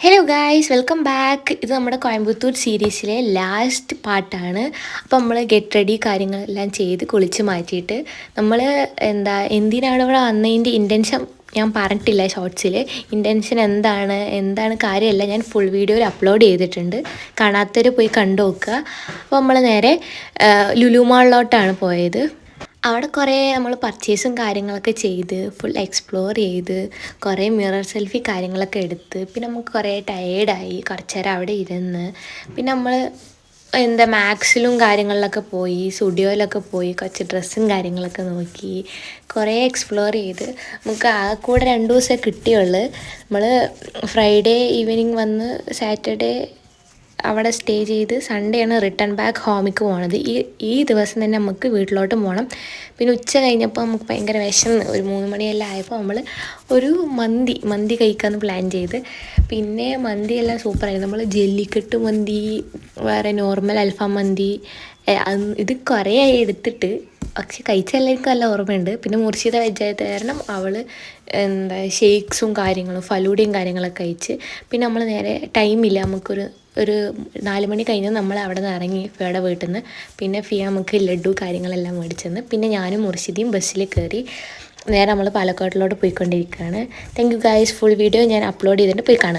Hello guys, welcome back. ഇത് നമ്മുടെ കോയമ്പത്തൂർ സീരീസിലെ ലാസ്റ്റ് പാർട്ടാണ്. അപ്പോൾ നമ്മൾ ഗെറ്റ് റെഡി കാര്യങ്ങളെല്ലാം ചെയ്ത് കുളിച്ച് മാറ്റിയിട്ട് നമ്മൾ എന്തിനാണ് ഇവിടെ വന്നതിൻ്റെ ഇൻറ്റൻഷൻ ഞാൻ പറഞ്ഞിട്ടില്ല. ഷോർട്സിൽ ഇൻറ്റൻഷൻ എന്താണ് കാര്യമല്ല, ഞാൻ ഫുൾ വീഡിയോയിൽ അപ്ലോഡ് ചെയ്തിട്ടുണ്ട്. കാണാത്തവർ പോയി കണ്ടു നോക്കുക. അപ്പോൾ നമ്മൾ നേരെ ലുലു മാളിലോട്ടാണ് പോയത്. അവിടെ കുറേ നമ്മൾ പർച്ചേസും കാര്യങ്ങളൊക്കെ ചെയ്ത് ഫുൾ എക്സ്പ്ലോർ ചെയ്ത് കുറേ മിറർ സെൽഫി കാര്യങ്ങളൊക്കെ എടുത്ത് പിന്നെ നമുക്ക് കുറേ ടയേർഡായി. കുറച്ച് നേരം അവിടെ ഇരുന്ന് പിന്നെ നമ്മൾ മാക്സിലും കാര്യങ്ങളിലൊക്കെ പോയി, സ്റ്റുഡിയോയിലൊക്കെ പോയി കുറച്ച് ഡ്രസ്സും കാര്യങ്ങളൊക്കെ നോക്കി കുറേ എക്സ്പ്ലോർ ചെയ്ത്. നമുക്ക് ആ കൂടെ 2 ദിവസമേ കിട്ടിയുള്ളൂ. നമ്മൾ ഫ്രൈഡേ ഈവനിങ് വന്ന് സാറ്റർഡേ അവിടെ സ്റ്റേ ചെയ്ത് സൺഡേയാണ് റിട്ടേൺ ബാക്ക് ഹോമിക്ക് പോകണത്. ഈ ദിവസം തന്നെ നമുക്ക് വീട്ടിലോട്ട് പോകണം. പിന്നെ ഉച്ച കഴിഞ്ഞപ്പോൾ നമുക്ക് ഭയങ്കര വിശന്ന് ഒരു 3 മണിയെല്ലാം ആയപ്പോൾ നമ്മൾ ഒരു മന്തി കഴിക്കാമെന്ന് പ്ലാൻ ചെയ്ത്. പിന്നെ മന്തിയെല്ലാം സൂപ്പറായിരുന്നു. നമ്മൾ ജെല്ലിക്കെട്ട് മന്തി, വേറെ നോർമൽ അൽഫാം മന്തി, ഇത് കുറേ ആയി എടുത്തിട്ട്, പക്ഷെ കഴിച്ച എല്ലാവർക്കും നല്ല ഓർമ്മയുണ്ട്. പിന്നെ മുർഷിദ വെജായത് കാരണം അവൾ ഷെയ്ക്സും കാര്യങ്ങളും ഫലൂഡയും കാര്യങ്ങളൊക്കെ കഴിച്ച്. പിന്നെ നമ്മൾ നേരെ ടൈമില്ല, ഒരു 4 മണി കഴിഞ്ഞ് നമ്മൾ അവിടെ നിന്ന് ഇറങ്ങി ഫിയയുടെ വീട്ടിൽ നിന്ന്. പിന്നെ ഫിയ നമുക്ക് ലഡു കാര്യങ്ങളെല്ലാം മേടിച്ചെന്ന്. പിന്നെ ഞാനും മുർഷിദയും ബസ്സിൽ കയറി നേരെ നമ്മൾ പാലക്കാട്ടിലോട്ട് പോയിക്കൊണ്ടിരിക്കുകയാണ്. Thank you guys. Full video ഞാൻ അപ്ലോഡ് ചെയ്തിട്ട് പോയി കാണാം.